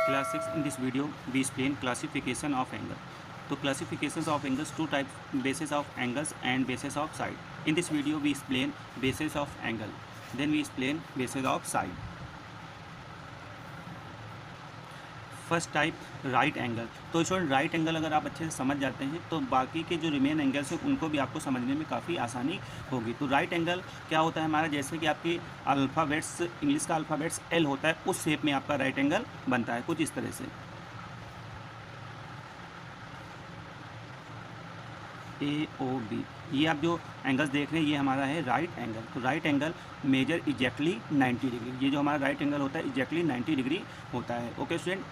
Class 6. In this video we explain classification of angle. So classifications of angles, two types: basis of angles and basis of side. In this video we explain basis of angle, then we explain basis of side. First type right angle. तो student right angle अगर आप अच्छे से समझ जाते हैं तो बाकी के जो रिमेन एंगल्स हैं उनको भी आपको समझने में काफ़ी आसानी होगी। तो राइट एंगल क्या होता है हमारा, जैसे कि आपकी अल्फ़ाबेट्स, इंग्लिश का अल्फ़ाबेट्स एल होता है, उस शेप में आपका राइट एंगल बनता है कुछ इस तरह से। ए ओ बी, ये आप जो एंगल्स देख रहे हैं ये हमारा है राइट एंगल। तो right angle measure exactly 90 degree. ये जो हमारा राइट एंगल होता है एग्जैक्टली 90 डिग्री होता है। ओके स्टूडेंट,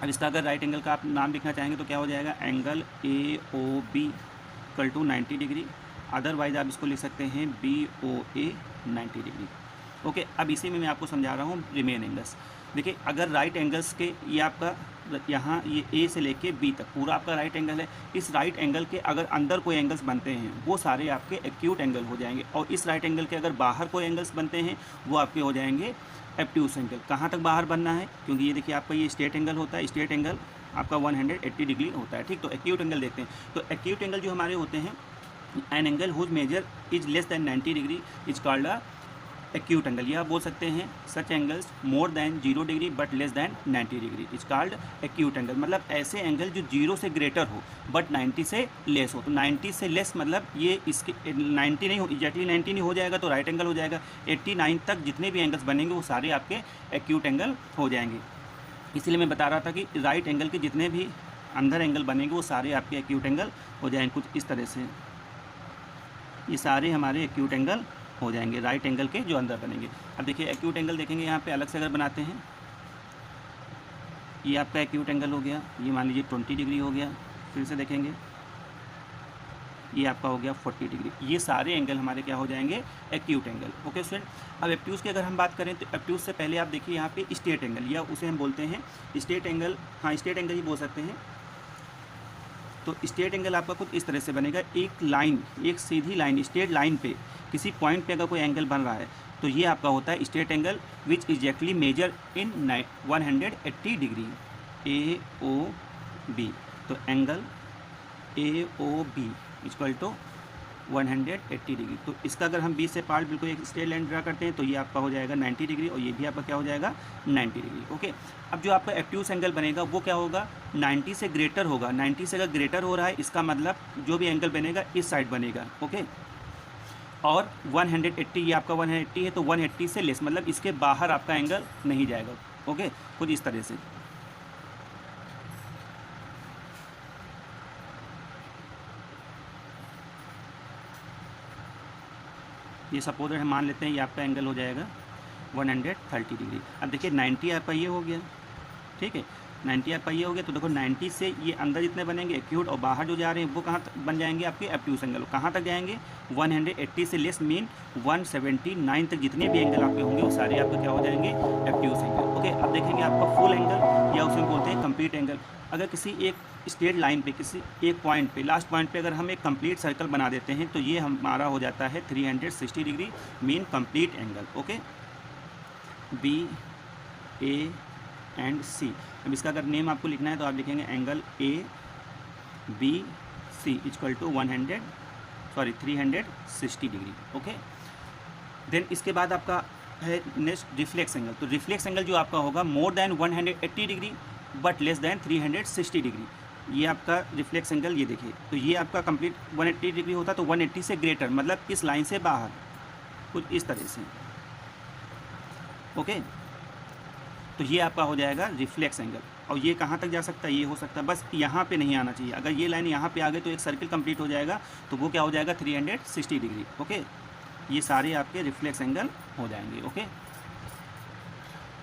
अब इसका अगर राइट एंगल का आप नाम लिखना चाहेंगे तो क्या हो जाएगा, angle A O B equal to 90 degree. Otherwise आप इसको लिख सकते हैं B O A 90 degree. Okay, अब इसी में मैं आपको समझा रहा हूँ रिमेन एंगल्स। देखिए, अगर राइट एंगल्स के ये आपका यहाँ ये ए से लेके बी तक पूरा आपका राइट एंगल है। इस राइट एंगल के अगर अंदर कोई एंगल्स बनते हैं वो सारे आपके एक्यूट एंगल हो जाएंगे, और इस राइट एंगल के अगर बाहर कोई एंगल्स बनते हैं वो आपके हो जाएंगे एब्ट्यूस एंगल। कहाँ तक बाहर बनना है, क्योंकि ये देखिए आपका ये स्ट्रेट एंगल होता है, स्ट्रेट एंगल आपका 180 डिग्री होता है। ठीक, तो एक्यूट एंगल देखते हैं। तो एक्यूट एंगल जो हमारे होते हैं, an angle whose measure is less than 90 degree is called a acute angle. या आप बोल सकते हैं such angles more than 0 degree but less than 90 degree is called acute angle. मतलब ऐसे एंगल जो 0 से ग्रेटर हो बट 90 से लेस हो। तो 90 से लेस मतलब ये इसके 90 नहीं हो, एग्जैक्टली 90 नहीं हो जाएगा तो राइट एंगल हो जाएगा। 89 तक जितने भी एंगल्स बनेंगे वो सारे आपके एक्यूट एंगल हो जाएंगे। इसलिए मैं बता रहा था कि राइट एंगल के जितने भी अंदर एंगल बनेंगे वो सारे आपके एक्यूट एंगल हो जाएंगे कुछ इस तरह से। ये सारे हमारे एक्यूट एंगल हो जाएंगे राइट एंगल के जो अंदर बनेंगे। अब देखिए एक्यूट एंगल देखेंगे यहाँ पे अलग से अगर बनाते हैं, ये आपका एक्यूट एंगल हो गया, ये मान लीजिए 20 डिग्री हो गया। फिर से देखेंगे ये आपका हो गया 40 डिग्री। ये सारे एंगल हमारे क्या हो जाएंगे, एक्यूट एंगल। ओके स्टूडेंट, अब एब्ट्यूस की अगर हम बात करें तो एब्ट्यूस से पहले आप देखिए यहाँ पे स्ट्रेट एंगल, या उसे हम बोलते हैं स्ट्रेट एंगल। हाँ, स्ट्रेट एंगल ही बोल सकते हैं। तो स्ट्रेट एंगल आपका कुछ इस तरह से बनेगा। एक लाइन, एक सीधी लाइन, स्ट्रेट लाइन पे किसी पॉइंट पे अगर कोई एंगल बन रहा है तो ये आपका होता है straight angle which exactly measure in 180 degree A O B. तो angle A O B equal to 180 degree. तो इसका अगर हम 20 से पार्ट बिल्कुल एक स्ट्रेट लाइन ड्रा करते हैं तो ये आपका हो जाएगा 90 डिग्री, और ये भी आपका क्या हो जाएगा 90 डिग्री। ओके, अब जो आपका एक्यूट एंगल बनेगा वो क्या होगा, 90 से ग्रेटर होगा। 90 से अगर ग्रेटर हो रहा है इसका मतलब जो भी एंगल बनेगा इस साइड बनेगा। ओके, और 180, ये आपका 180 है तो 180 से लेस मतलब इसके बाहर आपका एंगल नहीं जाएगा। ओके, कुछ इस तरह से। ये सपोज हम मान लेते हैं ये आपका एंगल हो जाएगा 130 डिग्री। अब देखिए 90 आपका ये हो गया, ठीक है, 90 आपका ये हो गया। तो देखो 90 से ये अंदर जितने बनेंगे एक्यूट, और बाहर जो जा रहे हैं वो कहाँ बन जाएंगे आपके एब्ट्यूस एंगल। कहाँ तक जाएंगे, 180 से लेस मीन 179 तक जितने भी एंगल आपके होंगे वो सारे आपके क्या हो जाएंगे, एब्ट्यूस एंगल। ओके, अब देखेंगे आपका फुल एंगल, या उसे बोलते हैं कंप्लीट एंगल। अगर किसी एक स्ट्रेट लाइन पे, किसी एक पॉइंट पे, लास्ट पॉइंट पे अगर हम एक कंप्लीट सर्कल बना देते हैं तो ये हमारा हो जाता है 360 degree mean complete angle. Okay, B A and C. अब इसका अगर नेम आपको लिखना है तो आप लिखेंगे angle A B C equal to 360 degree. Okay, then इसके बाद आपका है नेक्स्ट रिफ्लेक्स एंगल। तो रिफ्लेक्स एंगल जो आपका होगा more than 180 degree but less than 360 degree. ये आपका रिफ्लेक्स एंगल, ये देखिए, तो ये आपका कंप्लीट 180 डिग्री होता है तो 180 से ग्रेटर मतलब इस लाइन से बाहर कुछ इस तरह से। ओके, तो ये आपका हो जाएगा रिफ्लेक्स एंगल। और ये कहाँ तक जा सकता है, ये हो सकता है, बस यहाँ पे नहीं आना चाहिए। अगर ये लाइन यहाँ पे आ गई तो एक सर्किल कंप्लीट हो जाएगा, तो वो क्या हो जाएगा 360 डिग्री। ओके, ये सारे आपके रिफ्लेक्स एंगल हो जाएंगे। Okay,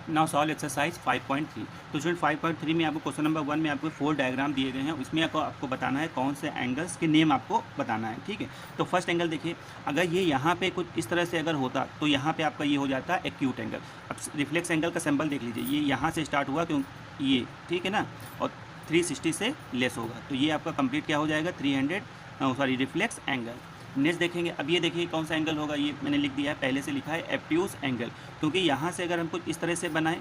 now solve exercise 5.3। तो स्टूडेंट 5.3 में आपको क्वेश्चन नंबर 1 में आपको 4 डायग्राम दिए गए हैं, उसमें आपको बताना है कौन से एंगल्स के नेम आपको बताना है। ठीक है, तो फर्स्ट एंगल देखिए, अगर ये यहाँ पे कुछ इस तरह से अगर होता तो यहाँ पे आपका ये हो जाता है एक्यूट एंगल। अब रिफ्लेक्स एंगल का सिंबल देख लीजिए, ये यहाँ से स्टार्ट हुआ क्यों, ये ठीक है ना, और 360 से लेस होगा तो ये आपका कंप्लीट क्या हो जाएगा रिफ्लेक्स एंगल। नेक्स्ट देखेंगे, अब ये देखिए कौन सा एंगल होगा, ये मैंने लिख दिया है, पहले से लिखा है एब्ट्यूस एंगल, क्योंकि यहाँ से अगर हम कुछ इस तरह से बनाएं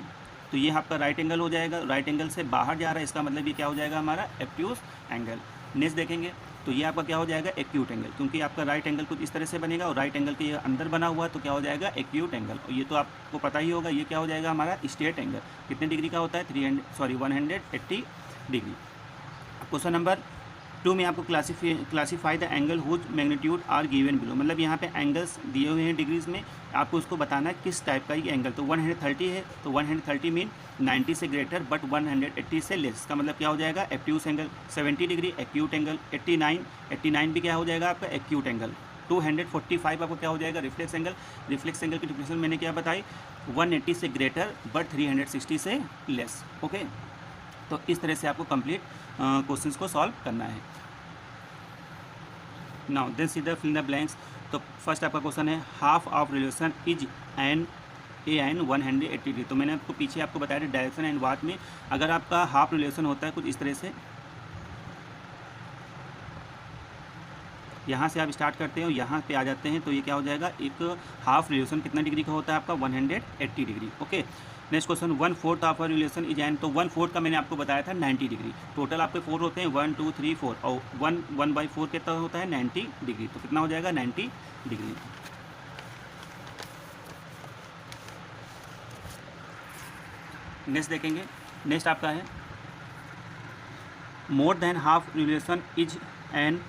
तो ये आपका राइट एंगल हो जाएगा, राइट एंगल से बाहर जा रहा है, इसका मतलब ये क्या हो जाएगा हमारा एक्यूट एंगल। नेक्स्ट देखेंगे तो ये आपका क्या हो जाएगा एक्यूट एंगल, क्योंकि आपका राइट एंगल कुछ इस तरह से बनेगा और राइट एंगल के ये अंदर बना हुआ तो क्या हो जाएगा एक्यूट एंगल। और ये तो आपको पता ही होगा, ये क्या हो जाएगा हमारा स्ट्रेट एंगल, कितने डिग्री का होता है 180 डिग्री। क्वेश्चन नंबर 2 में आपको classify the angle whose magnitude are given below, मतलब यहाँ पे एंगल्स दिए हुए हैं डिग्रीज में, आपको उसको बताना है किस टाइप का ये एंगल। तो 130 है तो 130 मीन 90 से ग्रेटर बट 180 से लेस, इसका मतलब क्या हो जाएगा acute angle. 70 degree acute angle. 89 भी क्या हो जाएगा आपका एक्यूट एंगल। 245 आपको क्या हो जाएगा रिफ्लेक्स एंगल। रिफ्लेक्स एंगल की डिफिनेशन मैंने क्या बताई, 180 से ग्रेटर बट 360 से लेस। ओके, तो इस तरह से आपको कंप्लीट क्वेश्चंस को सॉल्व करना है। Now then see the fill the blanks. तो फर्स्ट आपका क्वेश्चन है half of relation is an a an 180 degree. तो मैंने आपको पीछे आपको बताया था डायरेक्शन एंड वाट में, अगर आपका हाफ रिलेशन होता है कुछ इस तरह से, यहाँ से आप स्टार्ट करते हैं और यहाँ पे आ जाते हैं, तो ये क्या हो जाएगा एक हाफ रिलेशन कितना डिग्री का होता है आपका 180 degree. Okay, next question 1/4 of a relation is N. तो 1/4 का मैंने आपको बताया था 90 डिग्री। टोटल आपके 4 होते हैं 1 2 3 4 और 1/4 कितना होता है 90 डिग्री। तो कितना हो जाएगा 90 डिग्री। नेक्स्ट देखेंगे, नेक्स्ट आपका है more than half relation is N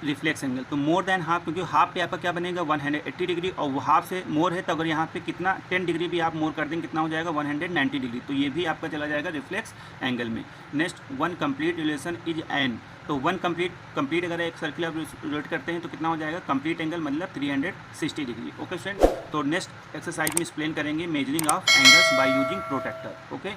reflex angle. तो मोर देन हाफ, क्योंकि हाफ पे आपका क्या बनेगा 180 डिग्री और वो हाफ से मोर है, तो अगर यहाँ पे कितना 10 डिग्री भी आप मोर कर देंगे कितना हो जाएगा 190 डिग्री। तो ये भी आपका चला जाएगा रिफ्लेक्स एंगल में। Next 1 complete relation is N. तो 1 कंप्लीट अगर एक सर्किल आप रिलेट करते हैं तो कितना हो जाएगा कंप्लीट एंगल मतलब 360 डिग्री। ओके फ्रेंड, तो नेक्स्ट एक्सरसाइज में एक्सप्लेन करेंगे measuring of angles by using protector. Okay.